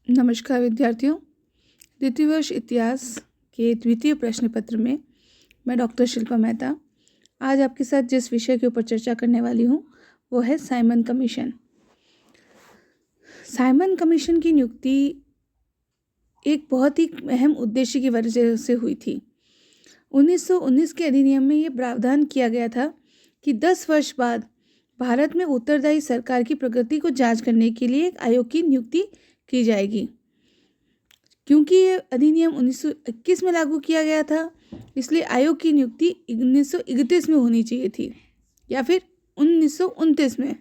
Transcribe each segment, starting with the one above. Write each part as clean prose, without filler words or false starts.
नमस्कार विद्यार्थियों। द्वितीय वर्ष इतिहास के द्वितीय प्रश्न पत्र में मैं डॉक्टर शिल्पा मेहता आज आपके साथ जिस विषय के ऊपर चर्चा करने वाली हूँ वो है साइमन कमीशन। साइमन कमीशन की नियुक्ति एक बहुत ही अहम उद्देश्य की वजह से हुई थी। 1919 के अधिनियम में ये प्रावधान किया गया था कि 10 वर्ष बाद भारत में उत्तरदायी सरकार की प्रगति को जांच करने के लिए एक आयोग की नियुक्ति की जाएगी। क्योंकि ये अधिनियम 1921 में लागू किया गया था, इसलिए आयोग की नियुक्ति 1931 में होनी चाहिए थी या फिर 1929 में,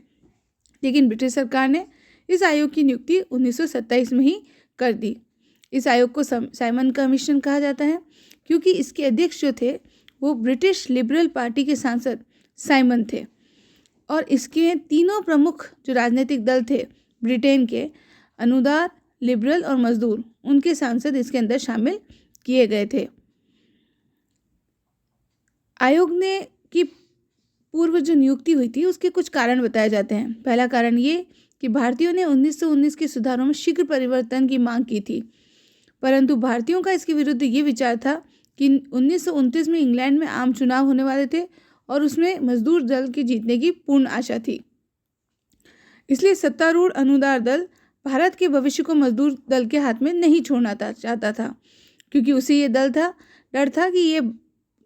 लेकिन ब्रिटिश सरकार ने इस आयोग की नियुक्ति 1927 में ही कर दी। इस आयोग को साइमन कमीशन कहा जाता है क्योंकि इसके अध्यक्ष जो थे वो ब्रिटिश लिबरल पार्टी के सांसद साइमन थे और इसके तीनों प्रमुख जो राजनीतिक दल थे ब्रिटेन के, अनुदार, लिबरल और मजदूर, उनके सांसद इसके अंदर शामिल किए गए थे। आयोग ने की पूर्व जो नियुक्ति हुई थी उसके कुछ कारण बताए जाते हैं। पहला कारण ये कि भारतीयों ने 1919 के सुधारों में शीघ्र परिवर्तन की मांग की थी, परंतु भारतीयों का इसके विरुद्ध ये विचार था कि 1929 में इंग्लैंड में आम चुनाव होने वाले थे और उसमें मजदूर दल के जीतने की पूर्ण आशा थी। इसलिए सत्तारूढ़ अनुदार दल भारत के भविष्य को मजदूर दल के हाथ में नहीं छोड़ना चाहता था, क्योंकि उसे ये डर था कि ये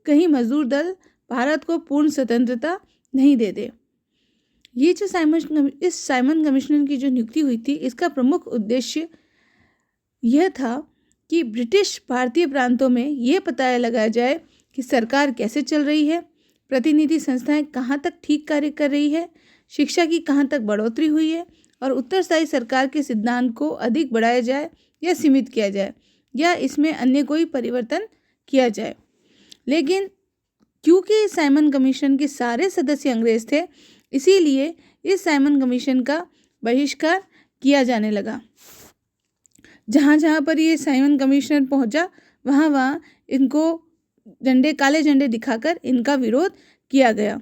कहीं मजदूर दल भारत को पूर्ण स्वतंत्रता नहीं दे दे। ये जो साइमन कमीशन की जो नियुक्ति हुई थी, इसका प्रमुख उद्देश्य यह था कि ब्रिटिश भारतीय प्रांतों में यह पता लगाया जाए कि सरकार कैसे चल रही है, प्रतिनिधि संस्थाएं कहाँ तक ठीक कार्य कर रही है, शिक्षा की कहाँ तक बढ़ोतरी हुई है और उत्तरदायी सरकार के सिद्धांत को अधिक बढ़ाया जाए या सीमित किया जाए या इसमें अन्य कोई परिवर्तन किया जाए। लेकिन क्योंकि साइमन कमीशन के सारे सदस्य अंग्रेज थे, इसीलिए इस साइमन कमीशन का बहिष्कार किया जाने लगा। जहाँ जहाँ पर ये साइमन कमीशन पहुँचा वहाँ इनको काले झंडे दिखाकर इनका विरोध किया गया।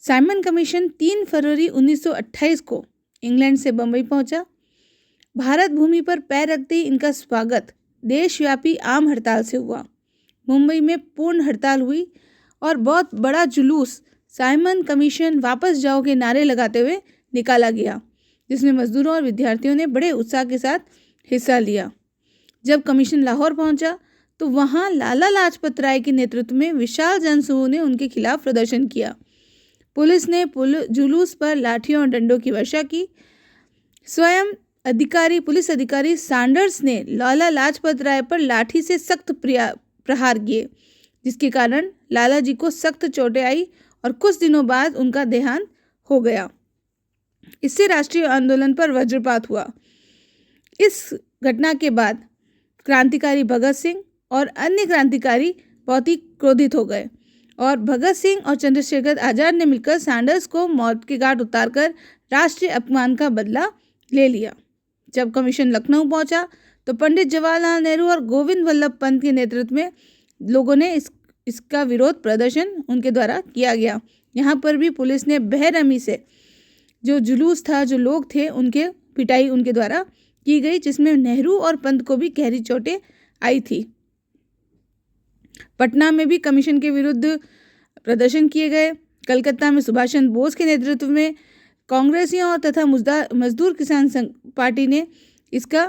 साइमन कमीशन 3 फरवरी 1928 को इंग्लैंड से बम्बई पहुंचा। भारत भूमि पर पैर रखते ही इनका स्वागत देशव्यापी आम हड़ताल से हुआ। मुंबई में पूर्ण हड़ताल हुई और बहुत बड़ा जुलूस साइमन कमीशन वापस जाओ के नारे लगाते हुए निकाला गया, जिसमें मजदूरों और विद्यार्थियों ने बड़े उत्साह के साथ हिस्सा लिया। जब कमीशन लाहौर पहुंचा तो वहां लाला लाजपत राय के नेतृत्व में विशाल जनसमूह ने उनके खिलाफ प्रदर्शन किया। पुलिस ने जुलूस पर लाठियों और डंडों की वर्षा की। स्वयं पुलिस अधिकारी सैंडर्स ने लाला लाजपत राय पर लाठी से सख्त प्रहार किए, जिसके कारण लाला जी को सख्त चोटें आई और कुछ दिनों बाद उनका देहांत हो गया। इससे राष्ट्रीय आंदोलन पर वज्रपात हुआ। इस घटना के बाद क्रांतिकारी भगत सिंह और अन्य क्रांतिकारी बहुत ही क्रोधित हो गए और भगत सिंह और चंद्रशेखर आजाद ने मिलकर सैंडर्स को मौत के घाट उतारकर राष्ट्रीय अपमान का बदला ले लिया। जब कमीशन लखनऊ पहुंचा तो पंडित जवाहरलाल नेहरू और गोविंद वल्लभ पंत के नेतृत्व में लोगों ने इसका विरोध प्रदर्शन उनके द्वारा किया गया। यहाँ पर भी पुलिस ने बेरहमी से जो जुलूस था, जो लोग थे, उनके पिटाई उनके द्वारा की गई, जिसमें नेहरू और पंत को भी गहरी चोटें आई थी। पटना में भी कमीशन के विरुद्ध प्रदर्शन किए गए। कलकत्ता में सुभाष चंद्र बोस के नेतृत्व में कांग्रेसियों और तथा मजदूर किसान संघ पार्टी ने इसका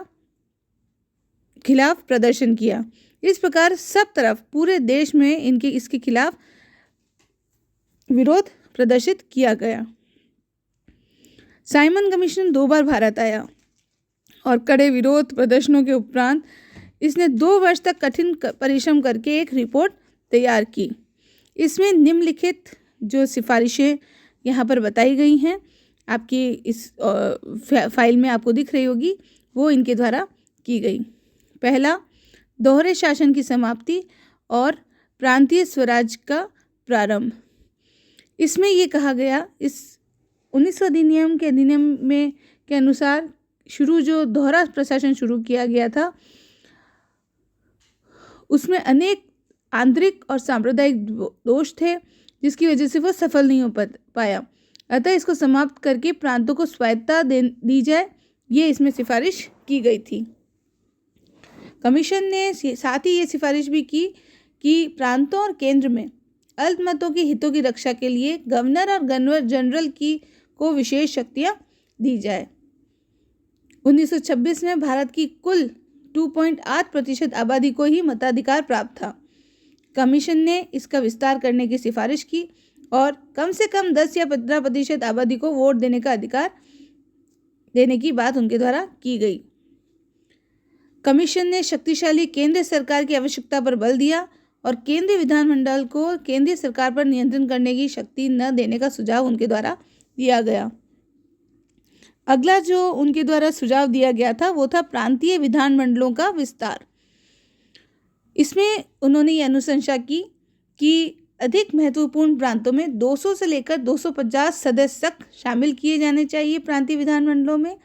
खिलाफ प्रदर्शन किया। इस प्रकार सब तरफ पूरे देश में इसके खिलाफ विरोध प्रदर्शित किया गया। साइमन कमीशन 2 बार भारत आया और कड़े विरोध प्रदर्शनों के उपरांत इसने 2 वर्ष तक कठिन परिश्रम करके एक रिपोर्ट तैयार की। इसमें निम्नलिखित जो सिफारिशें यहाँ पर बताई गई हैं, आपकी इस फाइल में आपको दिख रही होगी, वो इनके द्वारा की गई। पहला, दोहरे शासन की समाप्ति और प्रांतीय स्वराज का प्रारंभ। इसमें ये कहा गया, इस 1900 अधिनियम में के अनुसार जो दोहरा प्रशासन शुरू किया गया था, उसमें अनेक आंतरिक और सांप्रदायिक दोष थे, जिसकी वजह से वो सफल नहीं हो पाया। अतः इसको समाप्त करके प्रांतों को स्वायत्तता दी जाए ये इसमें सिफारिश की गई थी। कमीशन ने साथ ही ये सिफारिश भी की कि प्रांतों और केंद्र में अल्पमतों के हितों की रक्षा के लिए गवर्नर और गवर्नर जनरल को विशेष शक्तियां दी जाए। 1926 में भारत की कुल 2.8% आबादी को ही मताधिकार प्राप्त था। कमीशन ने इसका विस्तार करने की सिफारिश की और कम से कम 10 या 15% आबादी को वोट देने का अधिकार देने की बात उनके द्वारा की गई। कमीशन ने शक्तिशाली केंद्र सरकार की आवश्यकता पर बल दिया और केंद्रीय विधानमंडल को केंद्रीय सरकार पर नियंत्रण करने की शक्ति न देने का सुझाव उनके द्वारा दिया गया। अगला जो उनके द्वारा सुझाव दिया गया था वो था प्रांतीय विधानमंडलों का विस्तार। इसमें उन्होंने ये अनुशंसा की कि अधिक महत्वपूर्ण प्रांतों में 200 से लेकर 250 सदस्य तक शामिल किए जाने चाहिए प्रांतीय विधानमंडलों में,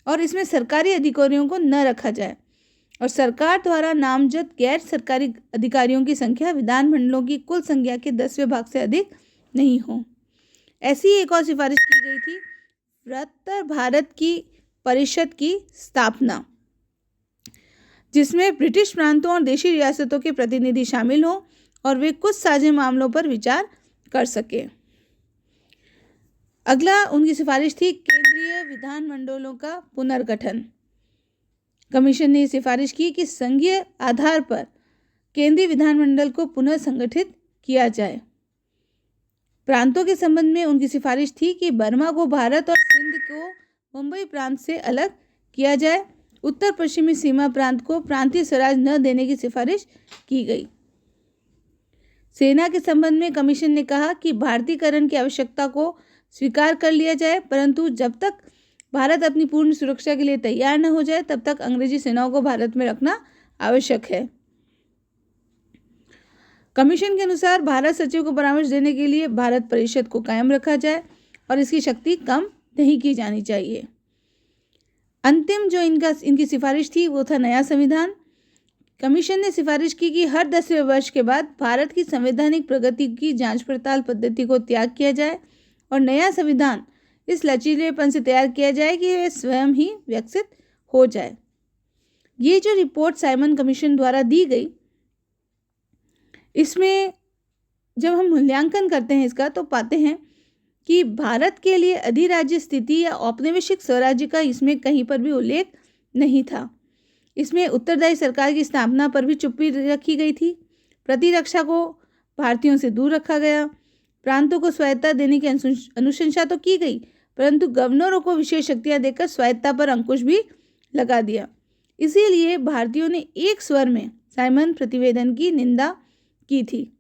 और इसमें सरकारी अधिकारियों को न रखा जाए और सरकार द्वारा नामजद गैर सरकारी अधिकारियों की संख्या विधानमंडलों की कुल संख्या के 10वें भाग से अधिक नहीं हो। ऐसी एक और सिफारिश की गई थी बृहत्तर भारत की परिषद की स्थापना, जिसमें ब्रिटिश प्रांतों और देशी रियासतों के प्रतिनिधि शामिल हों और वे कुछ साझे मामलों पर विचार कर सके। अगला उनकी सिफारिश थी केंद्रीय विधानमंडलों का पुनर्गठन। कमीशन ने सिफारिश की कि संघीय आधार पर केंद्रीय विधानमंडल को पुनः संगठित किया जाए। प्रांतों के संबंध में उनकी सिफारिश थी कि बर्मा को भारत और सिंध को मुंबई प्रांत से अलग किया जाए। उत्तर पश्चिमी सीमा प्रांत को प्रांतीय स्वराज न देने की सिफारिश की गई। सेना के संबंध में कमीशन ने कहा कि भारतीयकरण की आवश्यकता को स्वीकार कर लिया जाए, परंतु जब तक भारत अपनी पूर्ण सुरक्षा के लिए तैयार न हो जाए तब तक अंग्रेजी सेनाओं को भारत में रखना आवश्यक है। कमीशन के अनुसार भारत सचिव को परामर्श देने के लिए भारत परिषद को कायम रखा जाए और इसकी शक्ति कम नहीं की जानी चाहिए। अंतिम जो इनकी सिफारिश थी वो था नया संविधान। कमीशन ने सिफारिश की कि हर 10वें वर्ष के बाद भारत की संवैधानिक प्रगति की जांच पड़ताल पद्धति को त्याग किया जाए और नया संविधान इस लचीलेपन से तैयार किया जाए कि वह स्वयं ही विकसित हो जाए। ये जो रिपोर्ट साइमन कमीशन द्वारा दी गई, इसमें जब हम मूल्यांकन करते हैं इसका तो पाते हैं कि भारत के लिए अधिराज्य स्थिति या औपनिवेशिक स्वराज्य का इसमें कहीं पर भी उल्लेख नहीं था। इसमें उत्तरदायी सरकार की स्थापना पर भी चुप्पी रखी गई थी। प्रतिरक्षा को भारतीयों से दूर रखा गया। प्रांतों को स्वायत्तता देने की अनुशंसा तो की गई, परंतु गवर्नरों को विशेष शक्तियां देकर स्वायत्तता पर अंकुश भी लगा दिया। इसीलिए भारतीयों ने एक स्वर में साइमन प्रतिवेदन की निंदा की थी।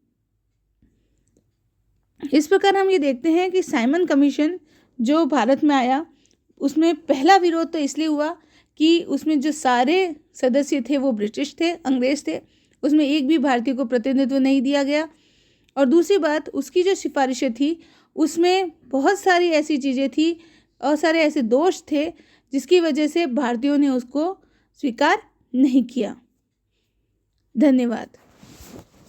इस प्रकार हम ये देखते हैं कि साइमन कमीशन जो भारत में आया उसमें पहला विरोध तो इसलिए हुआ कि उसमें जो सारे सदस्य थे वो ब्रिटिश थे, अंग्रेज थे, उसमें एक भी भारतीय को प्रतिनिधित्व नहीं दिया गया। और दूसरी बात, उसकी जो सिफारिशें थी उसमें बहुत सारी ऐसी चीज़ें थी और सारे ऐसे दोष थे जिसकी वजह से भारतीयों ने उसको स्वीकार नहीं किया। धन्यवाद।